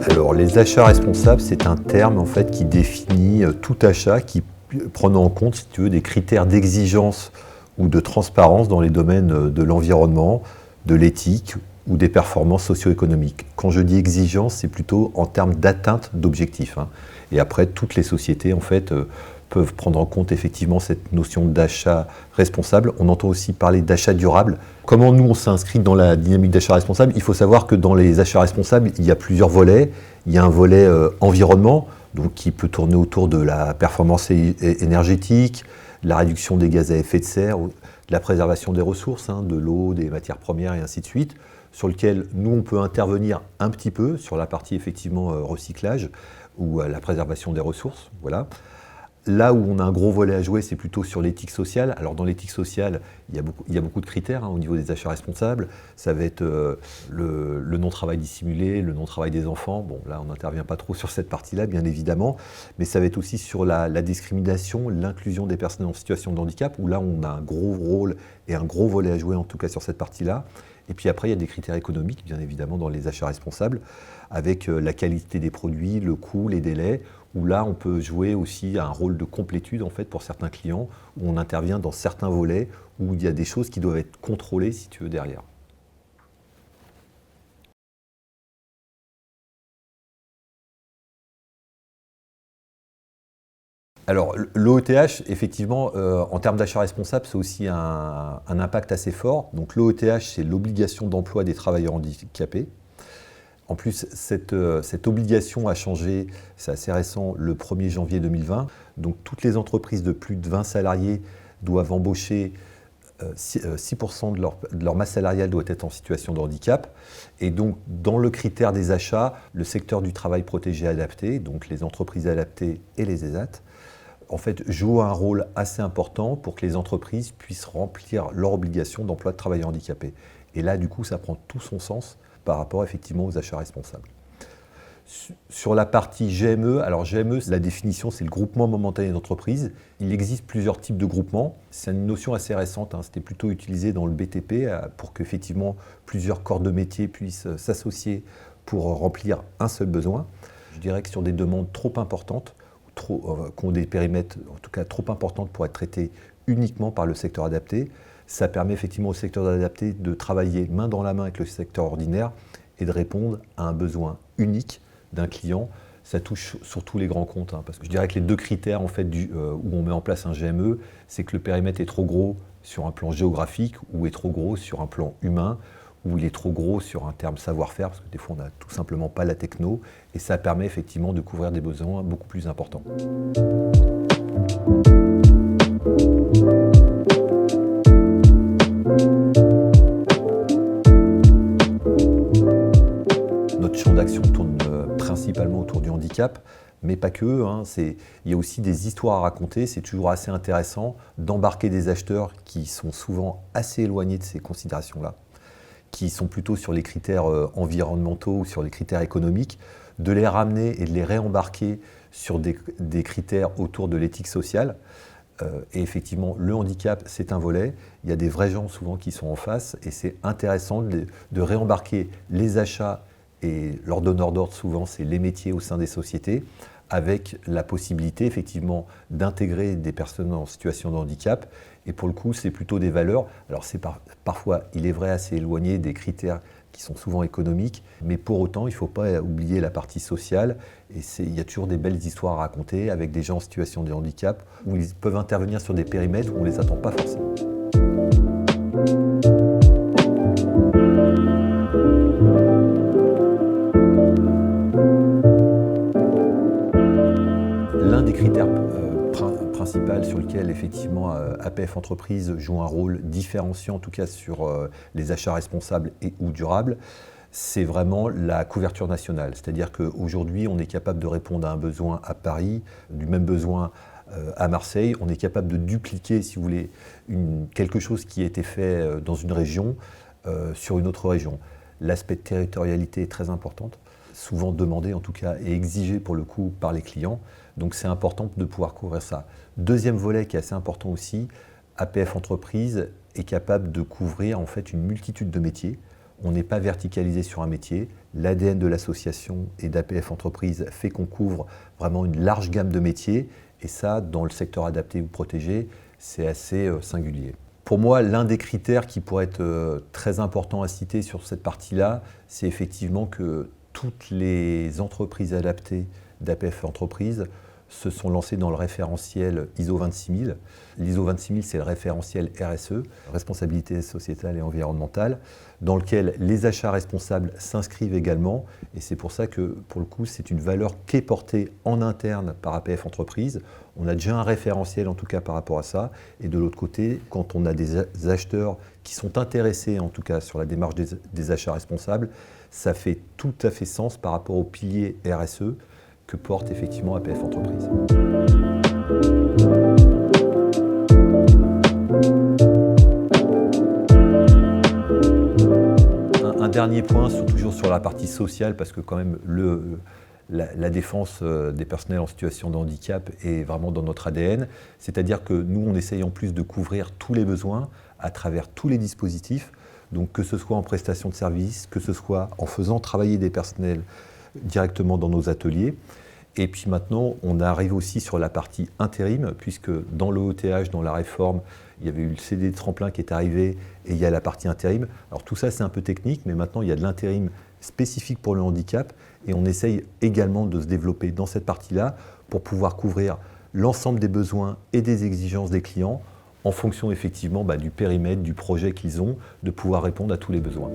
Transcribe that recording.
Alors, les achats responsables, c'est un terme en fait qui définit tout achat qui prenant en compte, si tu veux, des critères d'exigence ou de transparence dans les domaines de l'environnement, de l'éthique ou des performances socio-économiques. Quand je dis exigence, c'est plutôt en termes d'atteinte d'objectifs, hein. Et après, toutes les sociétés en fait peuvent prendre en compte effectivement cette notion d'achat responsable. On entend aussi parler d'achat durable. Comment nous on s'inscrit dans la dynamique d'achat responsable? Il faut savoir que dans les achats responsables, il y a plusieurs volets. Il y a un volet environnement, donc qui peut tourner autour de la performance énergétique, la réduction des gaz à effet de serre, de la préservation des ressources, hein, de l'eau, des matières premières et ainsi de suite, sur lequel nous on peut intervenir un petit peu sur la partie effectivement recyclage ou la préservation des ressources, voilà. Là où on a un gros volet à jouer, c'est plutôt sur l'éthique sociale. Alors dans l'éthique sociale, il y a beaucoup de critères, hein, au niveau des achats responsables. Ça va être le non-travail dissimulé, le non-travail des enfants. Bon, là, on n'intervient pas trop sur cette partie-là, bien évidemment. Mais ça va être aussi sur la discrimination, l'inclusion des personnes en situation de handicap, où là, on a un gros rôle et un gros volet à jouer, en tout cas sur cette partie-là. Et puis après, il y a des critères économiques, bien évidemment, dans les achats responsables, avec la qualité des produits, le coût, les délais, où là, on peut jouer aussi un rôle de complétude, en fait, pour certains clients, où on intervient dans certains volets, où il y a des choses qui doivent être contrôlées, si tu veux, derrière. Alors, l'OETH, effectivement, en termes d'achat responsable, c'est aussi un impact assez fort. Donc, l'OETH, c'est l'obligation d'emploi des travailleurs handicapés. En plus, cette obligation a changé, c'est assez récent, le 1er janvier 2020. Donc, toutes les entreprises de plus de 20 salariés doivent embaucher 6% de leur masse salariale doit être en situation de handicap. Et donc, dans le critère des achats, le secteur du travail protégé adapté, donc les entreprises adaptées et les ESAT, en fait, jouent un rôle assez important pour que les entreprises puissent remplir leur obligation d'emploi de travailleurs handicapés. Et là, du coup, ça prend tout son sens par rapport effectivement aux achats responsables. Sur la partie GME, alors GME, la définition, c'est le groupement momentané d'entreprises. Il existe plusieurs types de groupements. C'est une notion assez récente, hein. C'était plutôt utilisé dans le BTP pour qu'effectivement plusieurs corps de métier puissent s'associer pour remplir un seul besoin. Je dirais que sur des demandes trop importantes, qui ont des périmètres en tout cas trop importantes pour être traitées uniquement par le secteur adapté, ça permet effectivement au secteur adapté de travailler main dans la main avec le secteur ordinaire et de répondre à un besoin unique d'un client. Ça touche surtout les grands comptes, hein, parce que je dirais que les deux critères en fait, où on met en place un GME, c'est que le périmètre est trop gros sur un plan géographique ou est trop gros sur un plan humain, ou il est trop gros sur un terme savoir-faire, parce que des fois on n'a tout simplement pas la techno, et ça permet effectivement de couvrir des besoins beaucoup plus importants. Notre champ d'action tourne principalement autour du handicap, mais pas que, hein. Il y a aussi des histoires à raconter. C'est toujours assez intéressant d'embarquer des acheteurs qui sont souvent assez éloignés de ces considérations-là, qui sont plutôt sur les critères environnementaux ou sur les critères économiques, de les ramener et de les réembarquer sur des critères autour de l'éthique sociale. Et effectivement, le handicap, c'est un volet. Il y a des vrais gens souvent qui sont en face et c'est intéressant de réembarquer les achats et leur donneur d'ordre souvent, c'est les métiers au sein des sociétés, avec la possibilité effectivement d'intégrer des personnes en situation de handicap. Et pour le coup, c'est plutôt des valeurs. Alors c'est parfois, il est vrai, assez éloigné des critères qui sont souvent économiques, mais pour autant, il ne faut pas oublier la partie sociale. Et il y a toujours des belles histoires à raconter avec des gens en situation de handicap, où ils peuvent intervenir sur des périmètres où on ne les attend pas forcément. L'un des critères principal sur lequel effectivement APF Entreprises joue un rôle différenciant en tout cas sur les achats responsables et ou durables, c'est vraiment la couverture nationale. C'est-à-dire qu'aujourd'hui on est capable de répondre à un besoin à Paris, du même besoin à Marseille, on est capable de dupliquer, si vous voulez, quelque chose qui a été fait dans une région sur une autre région. L'aspect de territorialité est très important, souvent demandé en tout cas et exigé pour le coup par les clients. Donc c'est important de pouvoir couvrir ça. Deuxième volet qui est assez important aussi, APF Entreprises est capable de couvrir en fait une multitude de métiers. On n'est pas verticalisé sur un métier. L'ADN de l'association et d'APF Entreprises fait qu'on couvre vraiment une large gamme de métiers. Et ça, dans le secteur adapté ou protégé, c'est assez singulier. Pour moi, l'un des critères qui pourrait être très important à citer sur cette partie-là, c'est effectivement que toutes les entreprises adaptées d'APF Entreprises se sont lancées dans le référentiel ISO 26000. L'ISO 26000, c'est le référentiel RSE, responsabilité sociétale et environnementale, dans lequel les achats responsables s'inscrivent également. Et c'est pour ça que, pour le coup, c'est une valeur qui est portée en interne par APF Entreprises. On a déjà un référentiel, en tout cas, par rapport à ça. Et de l'autre côté, quand on a des acheteurs qui sont intéressés, en tout cas, sur la démarche des achats responsables, ça fait tout à fait sens par rapport au pilier RSE que porte effectivement APF Entreprises. Un dernier point, toujours sur la partie sociale, parce que quand même la défense des personnels en situation de handicap est vraiment dans notre ADN. C'est-à-dire que nous, on essaye en plus de couvrir tous les besoins à travers tous les dispositifs. Donc que ce soit en prestation de services, que ce soit en faisant travailler des personnels directement dans nos ateliers. Et puis maintenant, on arrive aussi sur la partie intérim, puisque dans l'OETH, dans la réforme, il y avait eu le CD de tremplin qui est arrivé et il y a la partie intérim. Alors tout ça, c'est un peu technique, mais maintenant, il y a de l'intérim spécifique pour le handicap et on essaye également de se développer dans cette partie-là pour pouvoir couvrir l'ensemble des besoins et des exigences des clients en fonction effectivement du périmètre, du projet qu'ils ont, de pouvoir répondre à tous les besoins.